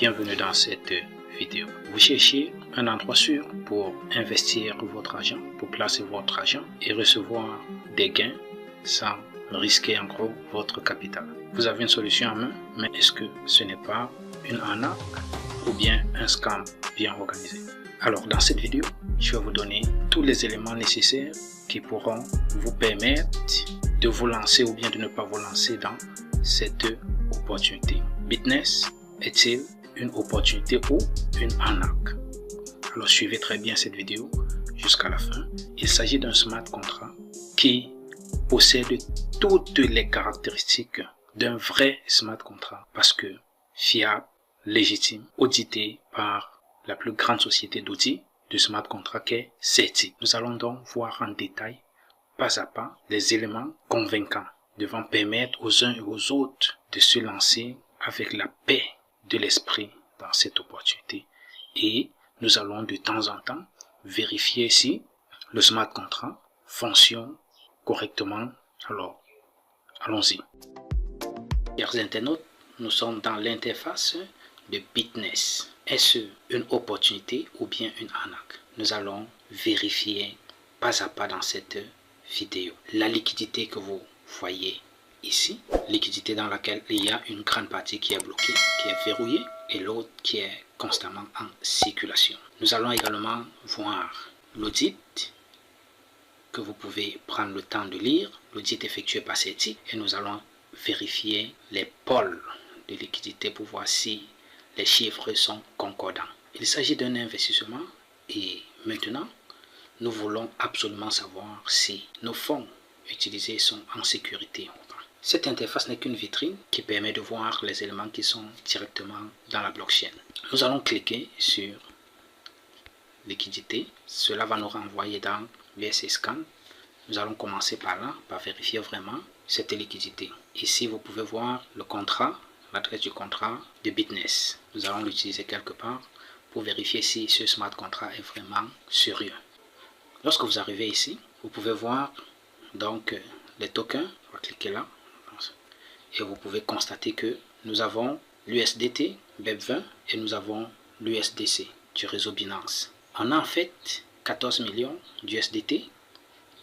Bienvenue dans cette vidéo. Vous cherchez un endroit sûr pour investir votre argent, pour placer votre argent et recevoir des gains sans risquer en gros votre capital. Vous avez une solution en main, mais est-ce que ce n'est pas une arnaque ou bien un scam bien organisé? Alors dans cette vidéo, je vais vous donner tous les éléments nécessaires qui pourront vous permettre de vous lancer ou bien de ne pas vous lancer dans cette opportunité. Bitness est-il une opportunité ou une arnaque? Alors suivez très bien cette vidéo jusqu'à la fin. Il s'agit d'un smart contract qui possède toutes les caractéristiques d'un vrai smart contract parce que fiable, légitime, audité par la plus grande société d'audit de smart contract qu'est CERTIC. Nous allons donc voir en détail, pas à pas, les éléments convaincants devant permettre aux uns et aux autres de se lancer avec la paix de l'esprit dans cette opportunité. Et nous allons de temps en temps vérifier si le smart contract fonctionne correctement. Alors, allons-y. Chers internautes, nous sommes dans l'interface de Bitness. Est-ce une opportunité ou bien une arnaque? Nous allons vérifier pas à pas dans cette vidéo. La liquidité que vous voyez ici, liquidité dans laquelle il y a une grande partie qui est bloquée, qui est verrouillée, et l'autre qui est constamment en circulation. Nous allons également voir l'audit que vous pouvez prendre le temps de lire, l'audit effectué par CERTIC, et nous allons vérifier les pôles de liquidité pour voir si les chiffres sont concordants. Il s'agit d'un investissement et maintenant, nous voulons absolument savoir si nos fonds utilisés sont en sécurité ou pas. Cette interface n'est qu'une vitrine qui permet de voir les éléments qui sont directement dans la blockchain. Nous allons cliquer sur liquidité. Cela va nous renvoyer dans BSC Scan. Nous allons commencer par là, par vérifier vraiment cette liquidité. Ici, vous pouvez voir le contrat, l'adresse du contrat de Bitness. Nous allons l'utiliser quelque part pour vérifier si ce smart contract est vraiment sérieux. Lorsque vous arrivez ici, vous pouvez voir donc les tokens. On va cliquer là. Et vous pouvez constater que nous avons l'USDT, BEP20 et nous avons l'USDC du réseau Binance. On a en fait 14 millions d'USDT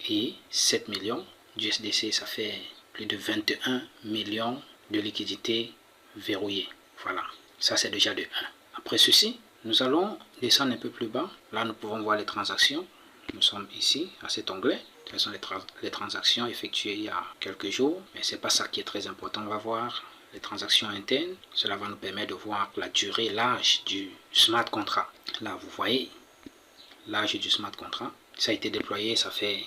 et 7 millions d'USDC. Ça fait plus de 21 millions de liquidités verrouillées. Voilà, ça c'est déjà de 1. Après ceci, nous allons descendre un peu plus bas. Là, nous pouvons voir les transactions. Nous sommes ici à cet onglet. Ce sont les transactions effectuées il y a quelques jours, mais ce n'est pas ça qui est très important. On va voir les transactions internes. Cela va nous permettre de voir la durée, l'âge du smart contract. Là, vous voyez l'âge du smart contract. Ça a été déployé, ça fait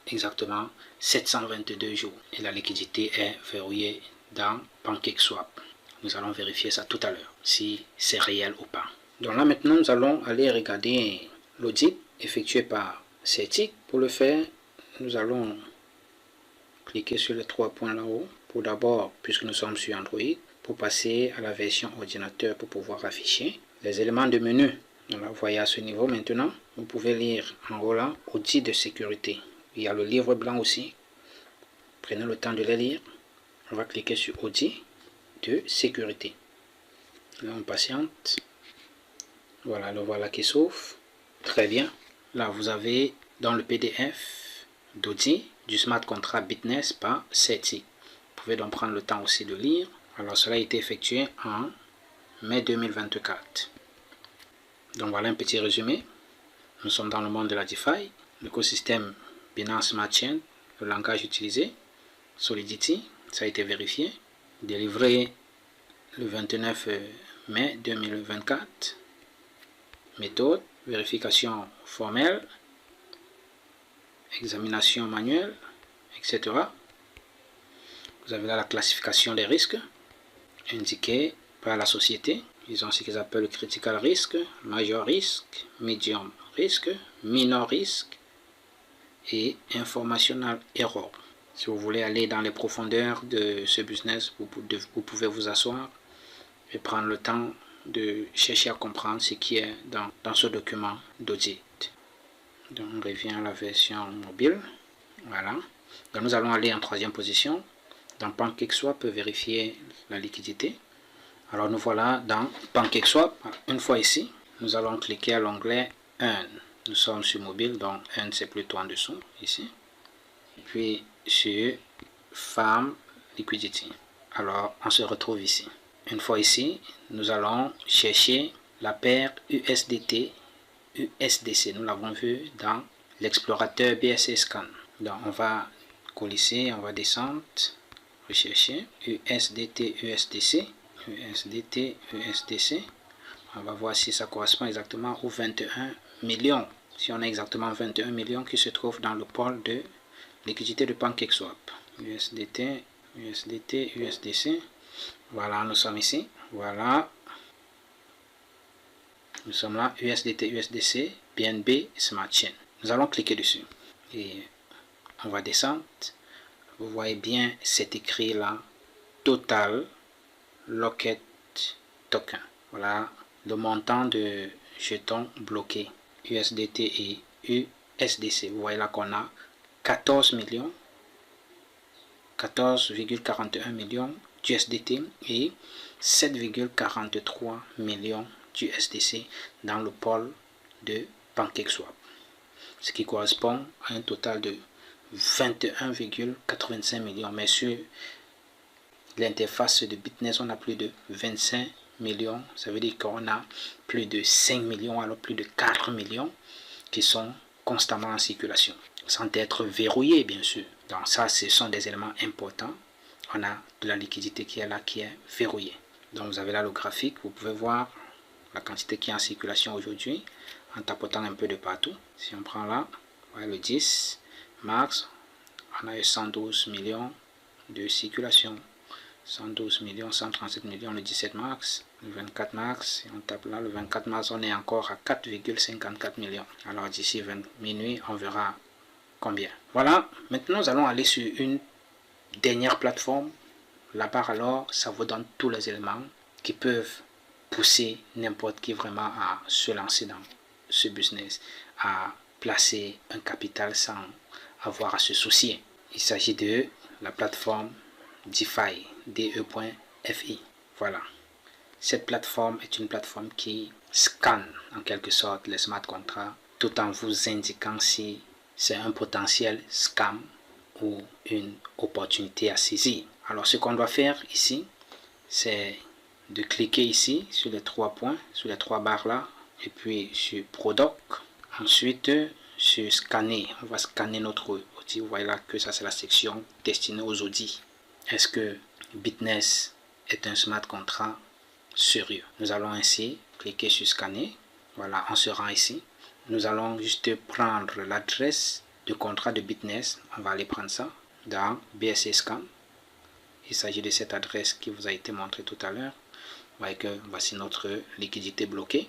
exactement 722 jours. Et la liquidité est verrouillée dans PancakeSwap. Nous allons vérifier ça tout à l'heure, si c'est réel ou pas. Donc là, maintenant, nous allons aller regarder l'audit effectué par CERTIC. Pour le faire, nous allons cliquer sur les 3 points là-haut. Pour d'abord, puisque nous sommes sur Android, pour passer à la version ordinateur pour pouvoir afficher les éléments de menu. Donc là, vous voyez à ce niveau maintenant, vous pouvez lire en haut là, audit de sécurité. Il y a le livre blanc aussi. Prenez le temps de les lire. On va cliquer sur audit de sécurité. Là, on patiente. Voilà, le voilà qui s'ouvre. Très bien. Là, vous avez dans le PDF d'audit du smart contract Bitness par CERTIC. Vous pouvez donc prendre le temps aussi de lire. Alors, cela a été effectué en mai 2024. Donc, voilà un petit résumé. Nous sommes dans le monde de la DeFi, l'écosystème Binance Smart Chain, le langage utilisé, Solidity, ça a été vérifié, délivré le 29 mai 2024. Méthode, vérification formelle, examination manuelle, etc. Vous avez là la classification des risques indiquée par la société. Ils ont ce qu'ils appellent le critical risk, major risk, medium risk, minor risk et informational error. Si vous voulez aller dans les profondeurs de ce business, vous pouvez vous asseoir et prendre le temps de chercher à comprendre ce qui est dans ce document d'audit. Donc on revient à la version mobile. Voilà. Donc nous allons aller en troisième position. Dans PancakeSwap, vérifier la liquidité. Alors nous voilà dans PancakeSwap. Une fois ici, nous allons cliquer à l'onglet Earn. Nous sommes sur mobile, donc Earn c'est plutôt en dessous, ici. Et puis sur Farm Liquidity. Alors on se retrouve ici. Une fois ici, nous allons chercher la paire USDT, USDC. Nous l'avons vu dans l'explorateur BSC Scan. Donc on va colisser, on va descendre, rechercher USDT, USDC, USDT, USDC. On va voir si ça correspond exactement aux 21 millions. Si on a exactement 21 millions qui se trouvent dans le pôle de liquidité de PancakeSwap. USDT, USDT, USDC. Voilà, nous sommes ici. Voilà. Nous sommes là, USDT, USDC, BNB, Smart Chain. Nous allons cliquer dessus. Et on va descendre. Vous voyez bien, c'est écrit là, Total Locket Token. Voilà le montant de jetons bloqués, USDT et USDC. Vous voyez là qu'on a 14,41 millions d'USDT et 7,43 millions d'USDC dans le pôle de PancakeSwap, ce qui correspond à un total de 21,85 millions. Mais sur l'interface de Bitness, on a plus de 25 millions. Ça veut dire qu'on a plus de 5 millions, alors plus de 4 millions qui sont constamment en circulation, sans être verrouillés bien sûr. Donc ça, ce sont des éléments importants. On a de la liquidité qui est là, qui est verrouillée. Donc vous avez là le graphique, vous pouvez voir la quantité qui est en circulation aujourd'hui en tapotant un peu de partout. Si on prend là, voilà le 10 mars, on a eu 112 millions de circulation. 112 millions, 137 millions le 17 mars, le 24 mars, si on tape là, le 24 mars, on est encore à 4,54 millions. Alors d'ici 20 minuit, on verra combien. Voilà, maintenant nous allons aller sur une dernière plateforme. Là-bas alors, ça vous donne tous les éléments qui peuvent pousser n'importe qui vraiment à se lancer dans ce business, à placer un capital sans avoir à se soucier. Il s'agit de la plateforme DeFi, DE.fi. Voilà. Cette plateforme est une plateforme qui scanne en quelque sorte les smart contracts tout en vous indiquant si c'est un potentiel scam ou une opportunité à saisir. Alors ce qu'on doit faire ici, c'est de cliquer ici sur les trois points, sur les trois barres là, et puis sur Product. Ensuite sur Scanner, on va scanner notre outil. Vous voyez là que ça c'est la section destinée aux audits. Est-ce que Bitness est un smart contract sérieux? Nous allons ainsi cliquer sur Scanner. Voilà, on se rend ici. Nous allons juste prendre l'adresse de contrat de Bitness. On va aller prendre ça dans BSC Scan. Il s'agit de cette adresse qui vous a été montrée tout à l'heure. Vous voyez que voici notre liquidité bloquée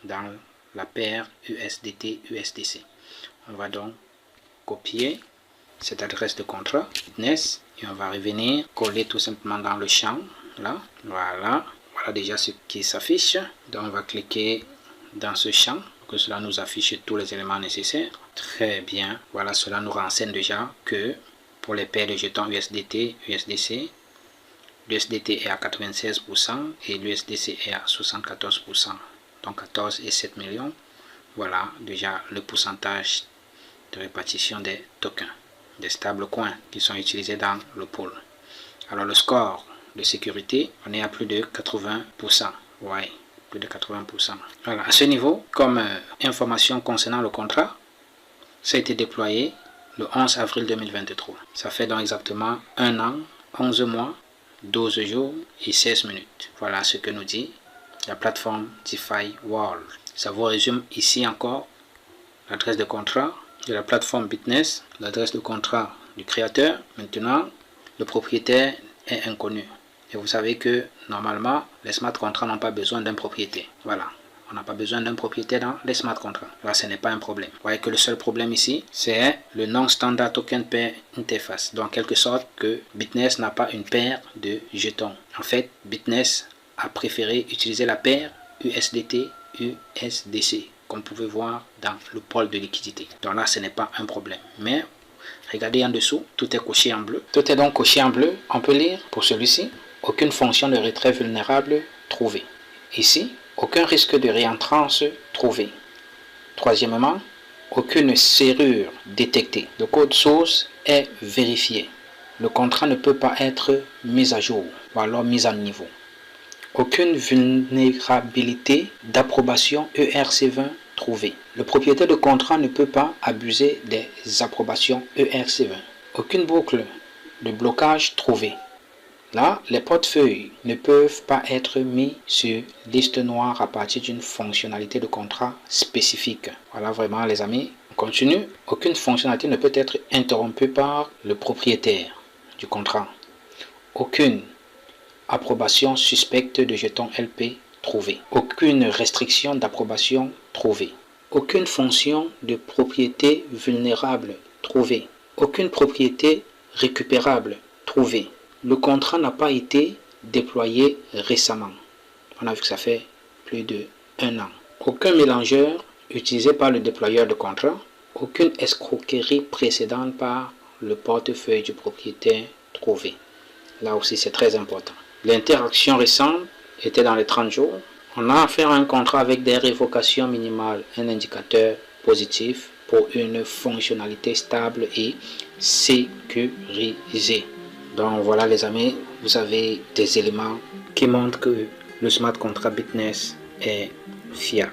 dans la paire USDT-USDC. On va donc copier cette adresse de contrat Bitness et on va revenir coller tout simplement dans le champ là. Voilà déjà ce qui s'affiche. Donc on va cliquer dans ce champ pour que cela nous affiche tous les éléments nécessaires. Très bien, voilà, cela nous renseigne déjà que pour les paires de jetons USDT, USDC, l'USDT est à 96% et l'USDC est à 74%, donc 14 et 7 millions. Voilà déjà le pourcentage de répartition des tokens, des stablecoins qui sont utilisés dans le pool. Alors le score de sécurité, on est à plus de 80%. Ouais, plus de 80%. Voilà, à ce niveau, comme information concernant le contrat, ça a été déployé le 11 avril 2023. Ça fait donc exactement 1 an, 11 mois, 12 jours et 16 minutes. Voilà ce que nous dit la plateforme DeFi World. Ça vous résume ici encore l'adresse de contrat de la plateforme Bitness, l'adresse de contrat du créateur. Maintenant, le propriétaire est inconnu. Et vous savez que normalement, les smart contracts n'ont pas besoin d'un propriétaire. Voilà. On n'a pas besoin d'un propriétaire dans les smart contracts. Là, ce n'est pas un problème. Vous voyez que le seul problème ici, c'est le non-standard token pair interface. Donc, en quelque sorte, que Bitness n'a pas une paire de jetons. En fait, Bitness a préféré utiliser la paire USDT-USDC, comme vous pouvez voir dans le pôle de liquidité. Donc là, ce n'est pas un problème. Mais regardez en dessous, tout est coché en bleu. Tout est donc coché en bleu. On peut lire pour celui-ci. aucune fonction de retrait vulnérable trouvée. Ici, aucun risque de réentrance trouvé. Troisièmement, aucune serrure détectée. Le code source est vérifié. Le contrat ne peut pas être mis à jour ou alors mis à niveau. Aucune vulnérabilité d'approbation ERC20 trouvée. Le propriétaire de contrat ne peut pas abuser des approbations ERC20. Aucune boucle de blocage trouvée. Là, les portefeuilles ne peuvent pas être mis sur liste noire à partir d'une fonctionnalité de contrat spécifique. Voilà vraiment les amis. On continue. Aucune fonctionnalité ne peut être interrompue par le propriétaire du contrat. Aucune approbation suspecte de jetons LP trouvée. Aucune restriction d'approbation trouvée. Aucune fonction de propriété vulnérable trouvée. Aucune propriété récupérable trouvée. Le contrat n'a pas été déployé récemment. On a vu que ça fait plus de 1 an. Aucun mélangeur utilisé par le déployeur de contrat. Aucune escroquerie précédente par le portefeuille du propriétaire trouvé. Là aussi, c'est très important. L'interaction récente était dans les 30 jours. On a affaire à un contrat avec des révocations minimales, un indicateur positif pour une fonctionnalité stable et sécurisée. Donc voilà les amis, vous avez des éléments qui montrent que le smart contract Bitness est fiable.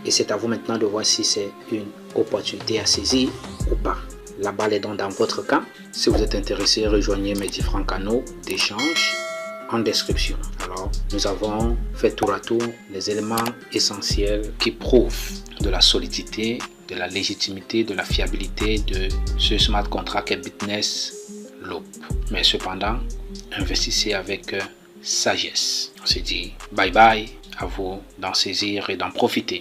Et c'est à vous maintenant de voir si c'est une opportunité à saisir ou pas. La balle est donc dans votre camp. Si vous êtes intéressé, rejoignez mes différents canaux d'échange en description. Alors, nous avons fait tour à tour les éléments essentiels qui prouvent de la solidité, de la légitimité, de la fiabilité de ce smart contract Bitness Loop. Mais cependant, investissez avec sagesse. On se dit bye bye, à vous d'en saisir et d'en profiter.